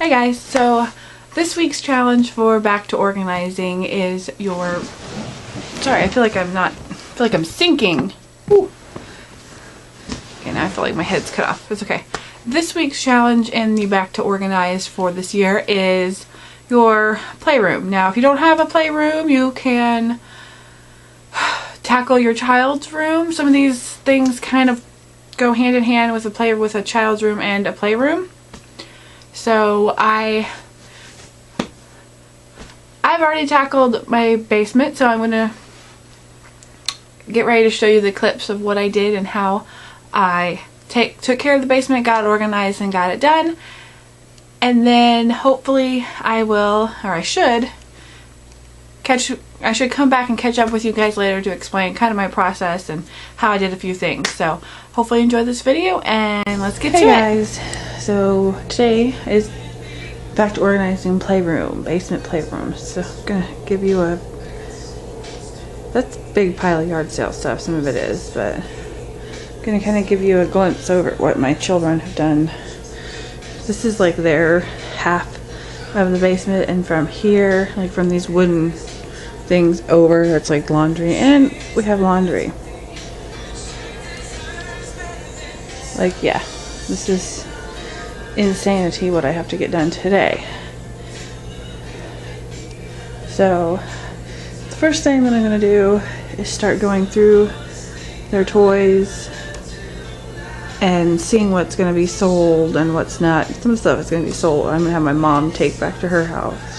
Hey guys, so this week's challenge for back to organizing is your, sorry, I feel like I'm sinking. Ooh. Okay, now I feel like my head's cut off. It's okay. This week's challenge in the back to organize for this year is your playroom. Now, if you don't have a playroom, you can tackle your child's room. Some of these things kind of go hand in hand with a child's room and a playroom. So I've already tackled my basement, so I'm gonna get ready to show you the clips of what I did and how I took care of the basement, got it organized, and got it done. And then hopefully I should come back and catch up with you guys later to explain kind of my process and how I did a few things. So hopefully you enjoy this video, and let's get to it. Hey guys, so today is back to organizing basement playroom. So I'm gonna give you that's a big pile of yard sale stuff, some of it is, but I'm gonna kind of give you a glimpse over what my children have done. This is like their half of the basement, and from here, like from these wooden things over, that's like laundry, and we have laundry. Like, yeah, this is insanity what I have to get done today. So the first thing that I'm going to do is start going through their toys and seeing what's going to be sold and what's not. Some stuff is going to be sold. I'm going to have my mom take back to her house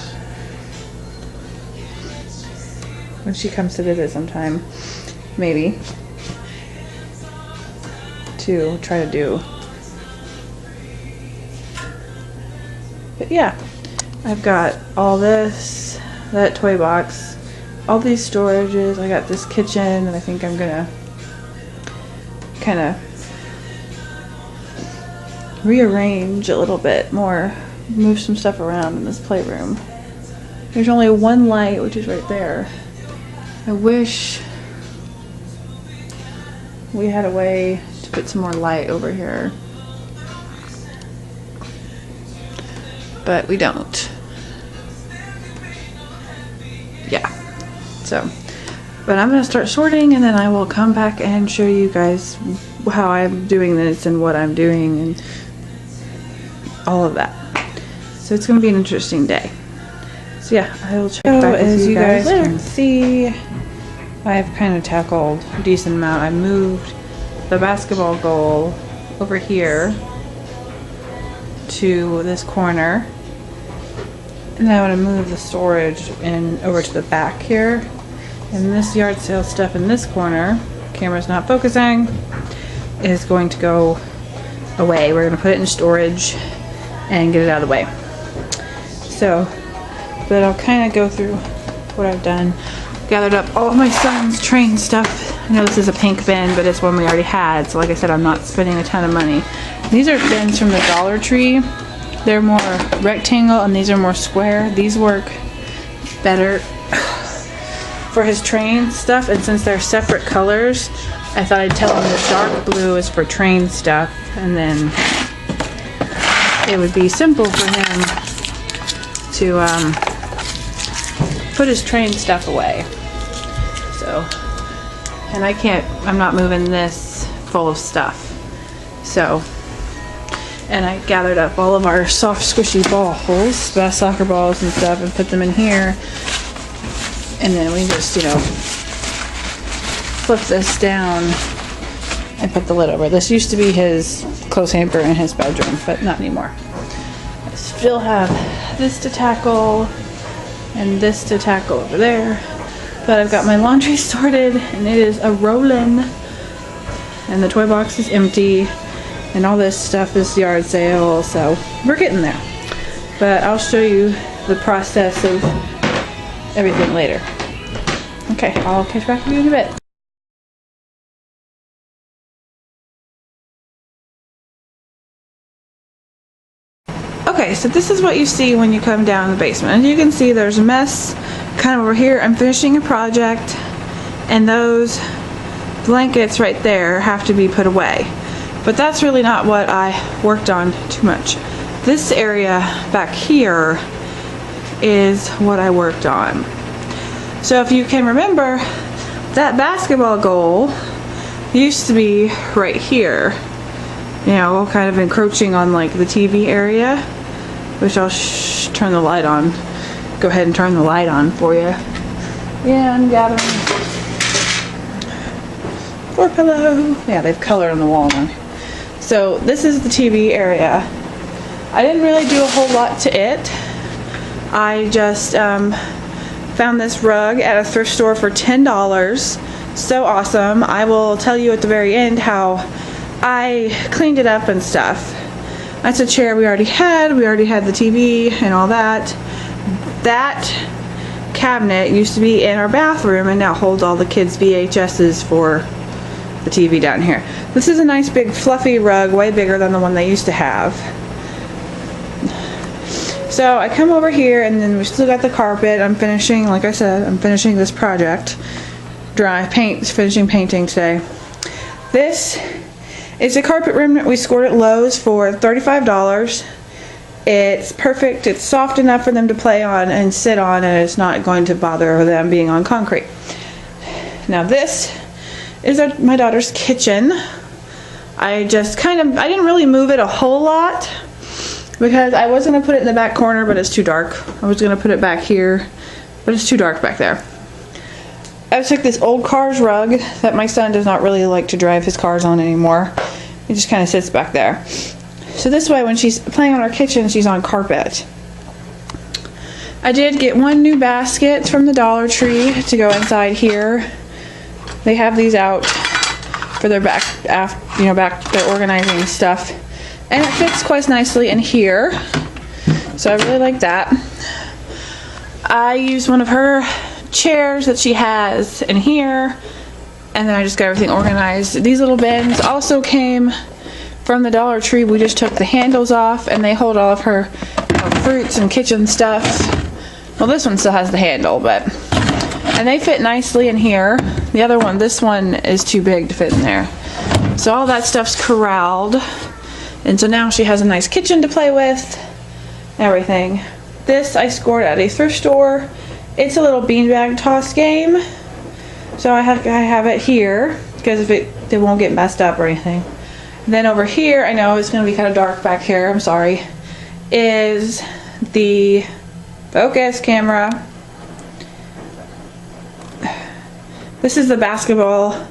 when she comes to visit sometime, maybe, to try to do. But yeah, I've got all this, that toy box, all these storages. I got this kitchen, and I think I'm gonna kind of rearrange a little bit more, move some stuff around in this playroom. There's only one light, which is right there. I wish we had a way to put some more light over here, but we don't. Yeah, so, but I'm gonna start sorting, and then I will come back and show you guys how I'm doing this and what I'm doing and all of that. So it's gonna be an interesting day. So yeah, I will check back with you guys later. Can see, I've kind of tackled a decent amount. I moved the basketball goal over here to this corner, and then I want to move the storage over to the back here, and this yard sale stuff in this corner, camera's not focusing, is going to go away. We're going to put it in storage and get it out of the way. So, but I'll kind of go through what I've done. Gathered up all of my son's train stuff. I know this is a pink bin, but it's one we already had, so like I said, I'm not spending a ton of money. These are bins from the Dollar Tree. They're more rectangle, and these are more square. These work better for his train stuff, and since they're separate colors, I thought I'd tell him the dark blue is for train stuff, and then it would be simple for him to put his train stuff away. So, and I'm not moving this full of stuff. So, and I gathered up all of our soft squishy balls, soccer balls and stuff, and put them in here. And then we just, flip this down and put the lid over. This used to be his clothes hamper in his bedroom, but not anymore. I still have this to tackle and this to tackle over there. But I've got my laundry sorted, and it is a rollin', and the toy box is empty, and all this stuff is yard sale, so we're getting there. But I'll show you the process of everything later. Okay, I'll catch back with you in a bit. Okay, so this is what you see when you come down the basement. As you can see, there's a mess kind of over here. I'm finishing a project, and those blankets right there have to be put away. But that's really not what I worked on too much. this area back here is what I worked on. So if you can remember, that basketball goal used to be right here, you know, kind of encroaching on like the TV area, which I'll turn the light on. Go ahead and turn the light on for you. Yeah, I'm gathering for pillow. Yeah, they've colored on the wall now. So this is the TV area. I didn't really do a whole lot to it. I just found this rug at a thrift store for $10. So awesome. I will tell you at the very end how I cleaned it up and stuff. That's a chair we already had. We already had the TV and all that. That cabinet used to be in our bathroom and now holds all the kids' VHSs for the TV down here. This is a nice big fluffy rug, way bigger than the one they used to have. So I come over here and then we still got the carpet. I'm finishing, like I said, I'm finishing this project. Finishing painting today. This is a carpet remnant we scored at Lowe's for $35. It's perfect. It's soft enough for them to play on and sit on, and it's not going to bother them being on concrete. Now this is my daughter's kitchen. I didn't really move it a whole lot because I was going to put it in the back corner, but it's too dark. I was going to put it back here, but it's too dark back there. I took this old Cars rug that my son does not really like to drive his cars on anymore. It just kind of sits back there. So this way when she's playing on our kitchen, she's on carpet. I did get one new basket from the Dollar Tree to go inside here. They have these out for their back their organizing stuff. And it fits quite nicely in here. So I really like that. I used one of her chairs that she has in here, and then I just got everything organized. These little bins also came from the Dollar Tree. We just took the handles off and they hold all of her fruits and kitchen stuff. Well, this one still has the handle, and they fit nicely in here. The other one, this one is too big to fit in there. So all that stuff's corralled, and so now she has a nice kitchen to play with, everything. This I scored at a thrift store. It's a little beanbag toss game, so I have it here because if it won't get messed up or anything. And then over here, I know it's going to be kind of dark back here, I'm sorry, is the focus camera. This is the basketball.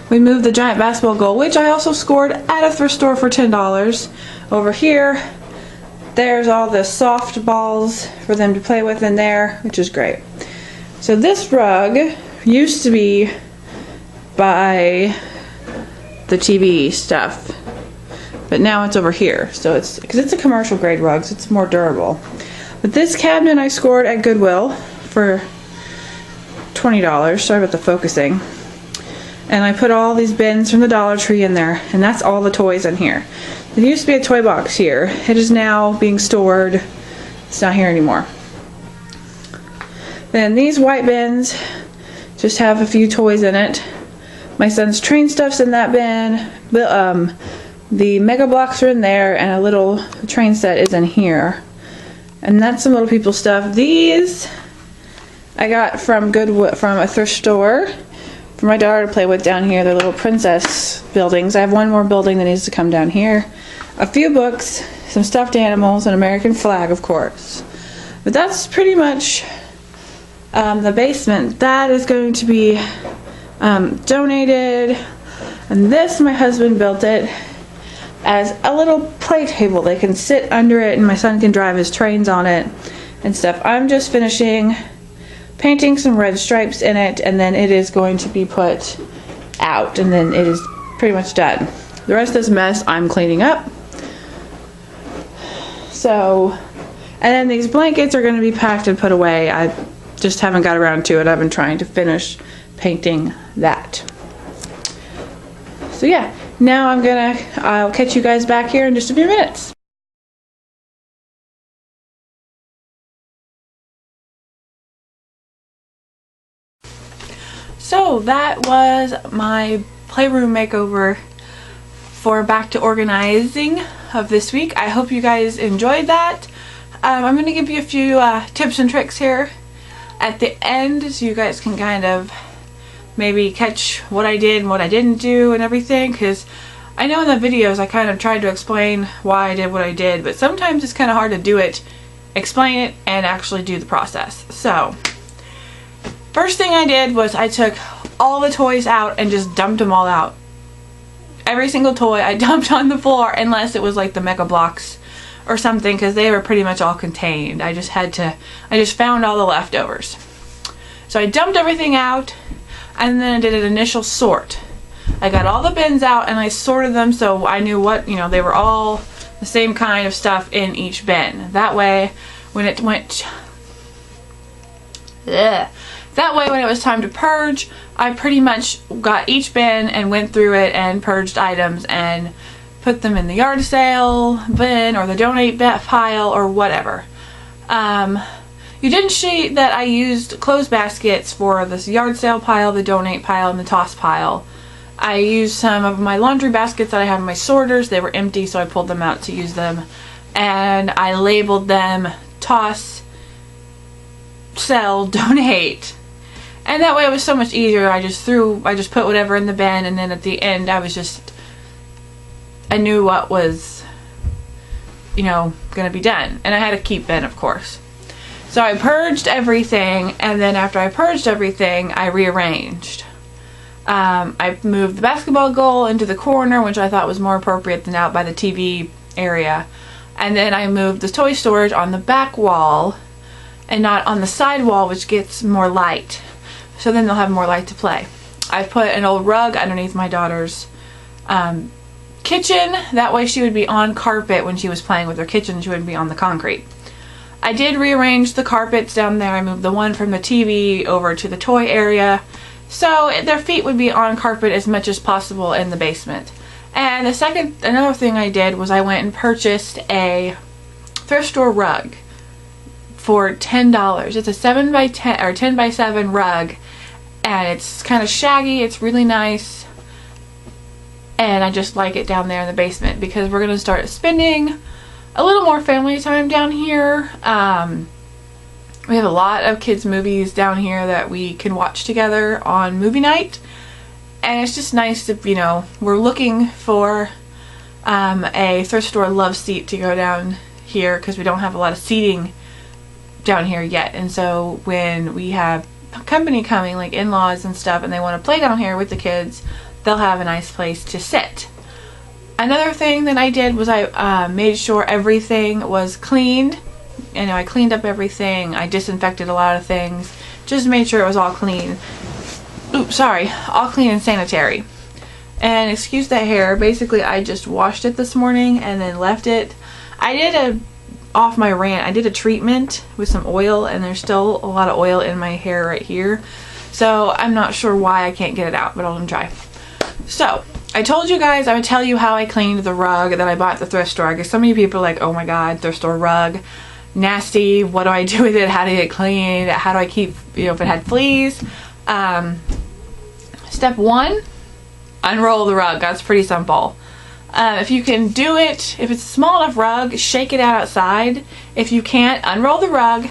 We moved the giant basketball goal, which I also scored at a thrift store for $10. Over here, there's all the soft balls for them to play with in there, which is great. So this rug used to be by the TV stuff, but now it's over here. So it's because it's a commercial grade rug, so it's more durable. But this cabinet I scored at Goodwill for $20. Sorry about the focusing. And I put all these bins from the Dollar Tree in there, and that's all the toys in here. There used to be a toy box here. It is now being stored. It's not here anymore. Then these white bins just have a few toys in it. My son's train stuff's in that bin. The Mega Blocks are in there, and a little train set is in here. And that's some Little People stuff. These I got from Goodwill, from a thrift store, for my daughter to play with down here. They're little princess buildings. I have one more building that needs to come down here. A few books, some stuffed animals, an American flag, of course. But that's pretty much the basement. That is going to be donated. And this, my husband built it as a little play table. They can sit under it and my son can drive his trains on it and stuff. I'm just finishing painting some red stripes in it, and then it is going to be put out, and then it is pretty much done. The rest of this mess I'm cleaning up. So, and then these blankets are going to be packed and put away. I just haven't got around to it. I've been trying to finish painting that. So yeah, now I'll catch you guys back here in just a few minutes. So that was my playroom makeover for back to organizing. of this week. I hope you guys enjoyed that. I'm going to give you a few tips and tricks here at the end so you guys can kind of maybe catch what I did and what I didn't do and everything, because I know in the videos I kind of tried to explain why I did what I did, but sometimes it's kind of hard to do it, explain it, and actually do the process. So, first thing I did was I took all the toys out and just dumped them all out. Every single toy I dumped on the floor, unless it was like the Mega Bloks or something, because they were pretty much all contained. I just found all the leftovers. So I dumped everything out, and then I did an initial sort. I got all the bins out and I sorted them so I knew what, they were all the same kind of stuff in each bin. That way, when it went... That way, when it was time to purge, I pretty much got each bin and went through it and purged items and put them in the yard sale bin or the donate pile or whatever. You didn't see that I used clothes baskets for this yard sale pile, the donate pile, and the toss pile. I used some of my laundry baskets that I have in my sorters. They were empty, so I pulled them out to use them. And I labeled them toss, sell, donate. And that way it was so much easier. I just put whatever in the bin, and then at the end I knew what was, gonna be done. And I had a keep bin, of course. So I purged everything, and then after I purged everything, I rearranged. I moved the basketball goal into the corner, which I thought was more appropriate than out by the TV area. And then I moved the toy storage on the back wall and not on the side wall, which gets more light. So then they'll have more light to play. I put an old rug underneath my daughter's kitchen. That way she would be on carpet when she was playing with her kitchen. She wouldn't be on the concrete. I did rearrange the carpets down there. I moved the one from the TV over to the toy area, so their feet would be on carpet as much as possible in the basement. And another thing I did was I went and purchased a thrift store rug for $10. It's a 7 by 10 or 10 by 7 rug, and it's kind of shaggy. It's really nice, and I just like it down there in the basement because we're gonna start spending a little more family time down here. We have a lot of kids' movies down here that we can watch together on movie night, and it's just nice to, we're looking for a thrift store love seat to go down here because we don't have a lot of seating down here yet. And so when we have company coming, like in-laws and stuff, and they want to play down here with the kids, they'll have a nice place to sit. Another thing that I did was I made sure everything was cleaned. I cleaned up everything. I disinfected a lot of things. Just made sure it was all clean. Oops, sorry. All clean and sanitary. And excuse the hair. Basically, I just washed it this morning and then left it. I did a treatment with some oil, and there's still a lot of oil in my hair right here. So I'm not sure why I can't get it out, but I'll try. So I told you guys I would tell you how I cleaned the rug that I bought at the thrift store. I guess so many people are like, oh my god, thrift store rug, nasty, what do I do with it, how do I get it cleaned, how do I keep, if it had fleas. Step 1, unroll the rug. That's pretty simple. If you can do it, if it's a small enough rug, shake it out outside. If you can't, unroll the rug,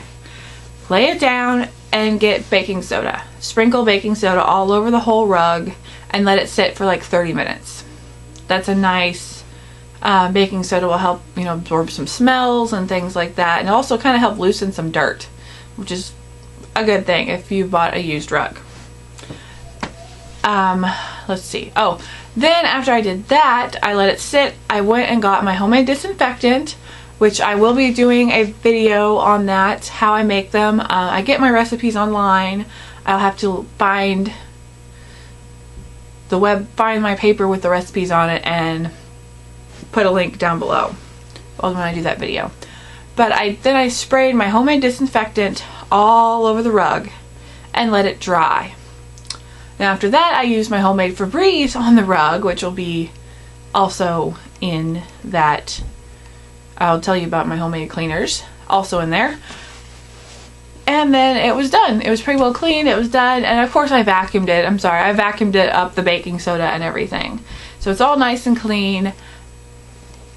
lay it down, and get baking soda. Sprinkle baking soda all over the whole rug and let it sit for like 30 minutes. That's a nice, baking soda will help, absorb some smells and things like that, and also kind of help loosen some dirt, which is a good thing if you bought a used rug. Let's see. Oh, then after I did that, I let it sit. I went and got my homemade disinfectant, which I will be doing a video on that, how I make them. I get my recipes online. I'll have to find my paper with the recipes on it and put a link down below when I do that video. But then I sprayed my homemade disinfectant all over the rug and let it dry. Now after that, I used my homemade Febreze on the rug, which will be also in that. I'll tell you about my homemade cleaners, also in there. And then it was done. It was pretty well cleaned. It was done. And of course I vacuumed it. I'm sorry. I vacuumed it up, the baking soda and everything. So it's all nice and clean.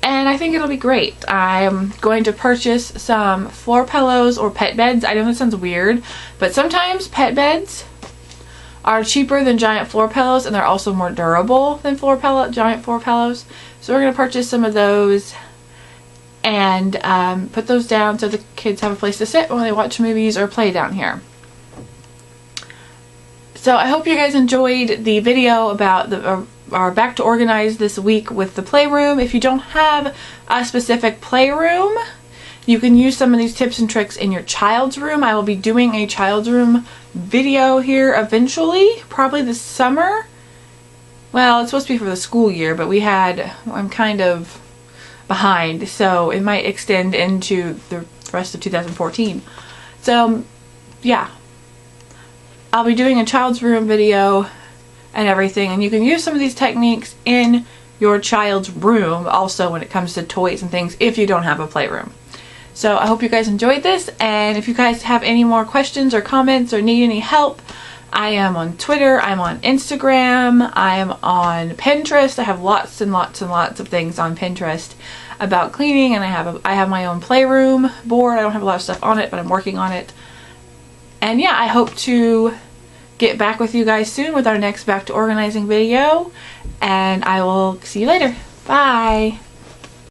and I think it'll be great. I'm going to purchase some floor pillows or pet beds. I know that sounds weird, but sometimes pet beds are cheaper than giant floor pillows, and they're also more durable than giant floor pillows. So we're going to purchase some of those and put those down so the kids have a place to sit when they watch movies or play down here. So I hope you guys enjoyed the video about our back to organize this week with the playroom. If you don't have a specific playroom, you can use some of these tips and tricks in your child's room. I will be doing a child's room video here eventually, probably this summer. Well, it's supposed to be for the school year, but I'm kind of behind, so it might extend into the rest of 2014. So yeah, I'll be doing a child's room video and everything, and you can use some of these techniques in your child's room also when it comes to toys and things if you don't have a playroom. So I hope you guys enjoyed this, and if you guys have any more questions or comments or need any help, I am on Twitter, I'm on Instagram, I am on Pinterest. I have lots and lots and lots of things on Pinterest about cleaning, and I have my own playroom board. I don't have a lot of stuff on it, but I'm working on it. And yeah, I hope to get back with you guys soon with our next back to organizing video, and I will see you later. Bye!